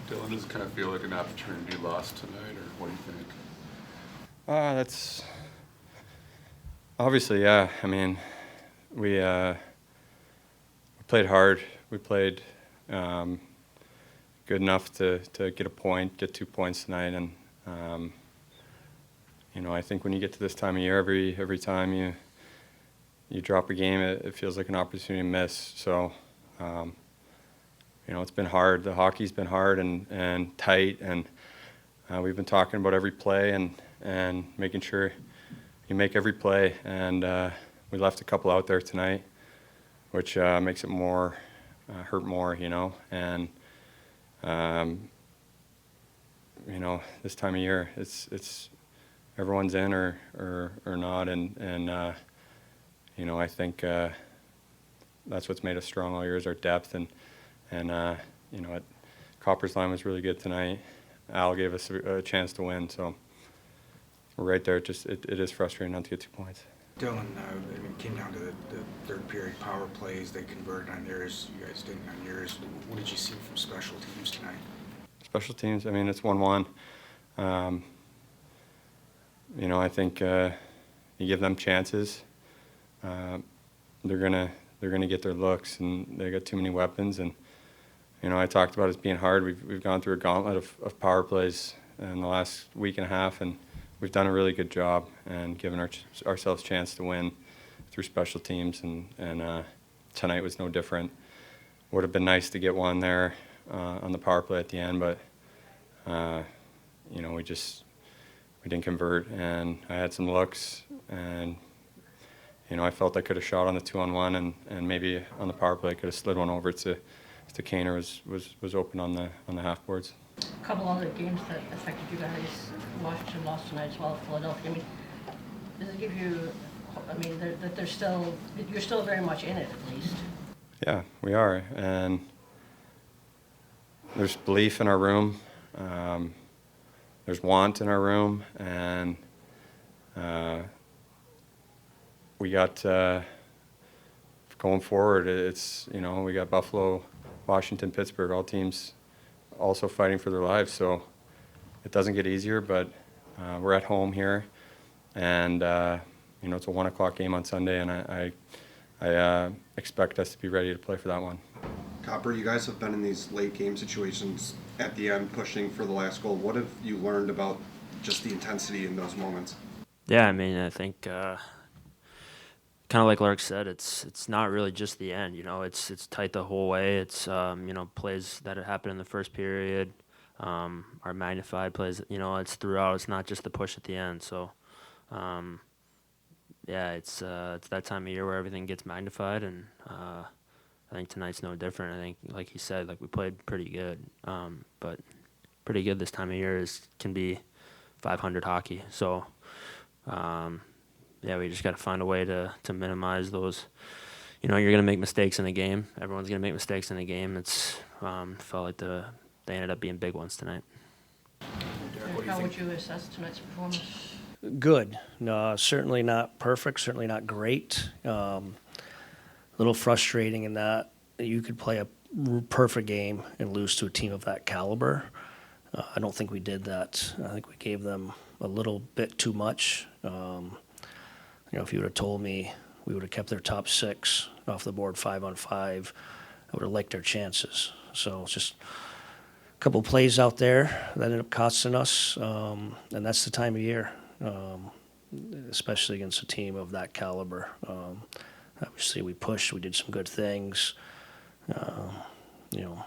Dylan, does it kind of feel like an opportunity lost tonight, or what do you think? That's obviously, yeah. I mean, we played hard. We played good enough to get a point, get 2 points tonight, and I think when you get to this time of year, every time you drop a game, it feels like an opportunity to miss. So, it's been hard. The hockey's been hard and tight, and we've been talking about every play and making sure you make every play. And we left a couple out there tonight, which makes it more hurt more, And this time of year, it's everyone's in or not, and I think that's what's made us strong all year is our depth, and Copper's line was really good tonight. Al gave us a chance to win, so we're right there. It is frustrating not to get 2 points. Dylan, it came down to the third period power plays. They converted on theirs. You guys didn't on yours. What did you see from special teams tonight? Special teams, it's 1-1. I think you give them chances. They're gonna get their looks, and they got too many weapons. And I talked about it being hard. We've gone through a gauntlet of power plays in the last week and a half, and we've done a really good job and given ourselves a chance to win through special teams. And tonight was no different. Would have been nice to get one there on the power play at the end, but we didn't convert. And I had some looks, and I felt I could have shot on the 2-on-1, and maybe on the power play I could have slid one over to Kaner was open on the half boards. A couple other games that affected you guys. Washington lost tonight as well. Philadelphia. Does it give you? That you're still very much in it at least. Yeah, we are, and there's belief in our room. There's want in our room, and we got going forward. It's we got Buffalo, Washington, Pittsburgh, all teams also fighting for their lives. So it doesn't get easier, but we're at home here, and it's a 1:00 game on Sunday, and I expect us to be ready to play for that one. Copper, you guys have been in these late game situations at the end, pushing for the last goal. What have you learned about just the intensity in those moments? Yeah, I think kind of like Lark said, it's not really just the end. It's tight the whole way. It's plays that happened in the first period are magnified plays. It's throughout. It's not just the push at the end. So it's that time of year where everything gets magnified, and I think tonight's no different. I think, like he said, we played pretty good, but pretty good this time of year can be 500 hockey. So. We just got to find a way to minimize those. You're going to make mistakes in a game. Everyone's going to make mistakes in a game. It's felt like they ended up being big ones tonight. How would you assess tonight's performance? Good. No, certainly not perfect. Certainly not great. A little frustrating in that you could play a perfect game and lose to a team of that caliber. I don't think we did that. I think we gave them a little bit too much. If you would have told me we would have kept their top six off the board 5-on-5, I would have liked our chances. So it's just a couple plays out there that ended up costing us, and that's the time of year, especially against a team of that caliber. Obviously, we pushed. We did some good things. You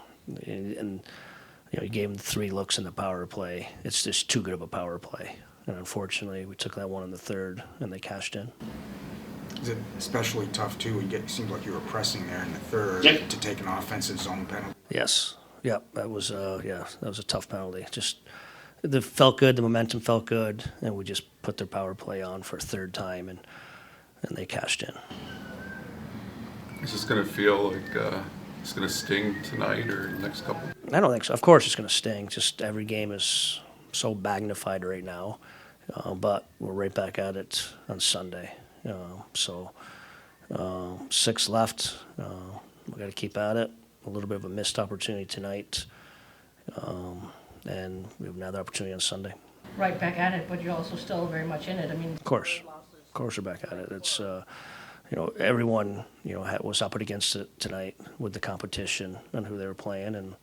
gave them 3 looks in the power play. It's just too good of a power play. And unfortunately, we took that one in the third, and they cashed in. Is it especially tough, too? It seemed like you were pressing there in the third to take an offensive zone penalty. Yes. Yep. That was a tough penalty. Just it felt good. The momentum felt good, and we just put their power play on for a third time, and they cashed in. Is this going to feel like it's going to sting tonight or the next couple? I don't think so. Of course it's going to sting. Just every game is so magnified right now. But we're right back at it on Sunday. 6 left. We got to keep at it. A little bit of a missed opportunity tonight. and we have another opportunity on Sunday. Right back at it, but you're also still very much in it. I mean, Of course, we're back at it. It's everyone was up against it tonight with the competition and who they were playing, and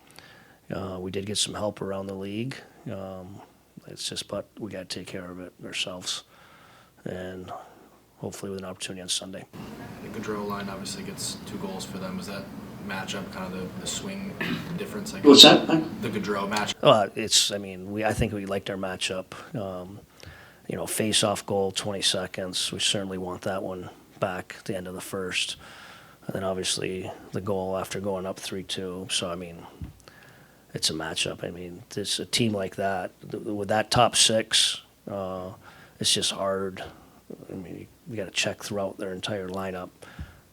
we did get some help around the league. It's just, but we got to take care of it ourselves, and hopefully with an opportunity on Sunday. The Gaudreau line obviously gets 2 goals for them. Was that matchup kind of the swing difference? I guess? What's that, Mike? The Gaudreau match. I think we liked our matchup. Face-off goal, 20 seconds. We certainly want that one back at the end of the first. And then obviously the goal after going up 3-2. So, it's a matchup. It's a team like that, with that top 6, it's just hard. You got to check throughout their entire lineup.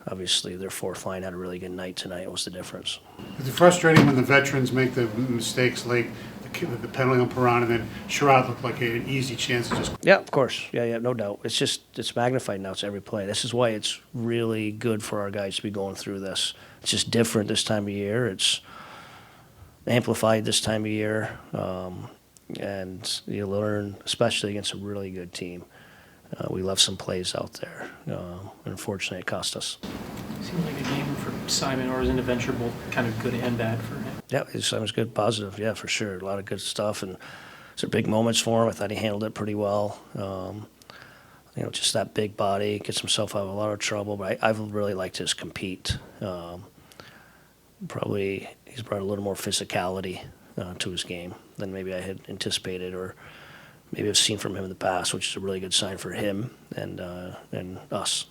Obviously, their fourth line had a really good night tonight. Was the difference. Is it frustrating when the veterans make the mistakes like the penalty on Perron, and then Sherrod looked like an easy chance to just... Yeah, of course. Yeah, no doubt. It's magnified now. It's every play. This is why it's really good for our guys to be going through this. It's just different this time of year. It's amplified this time of year. And you learn, especially against a really good team. We left some plays out there. Unfortunately, it cost us. Seems like a game for Simon or his adventure, both kind of good and bad for him. Yeah, it was good, positive, yeah, for sure. A lot of good stuff, and those are big moments for him. I thought he handled it pretty well. Just that big body, gets himself out of a lot of trouble, but I've really liked his compete. Probably he's brought a little more physicality to his game than maybe I had anticipated or maybe I've seen from him in the past, which is a really good sign for him and us.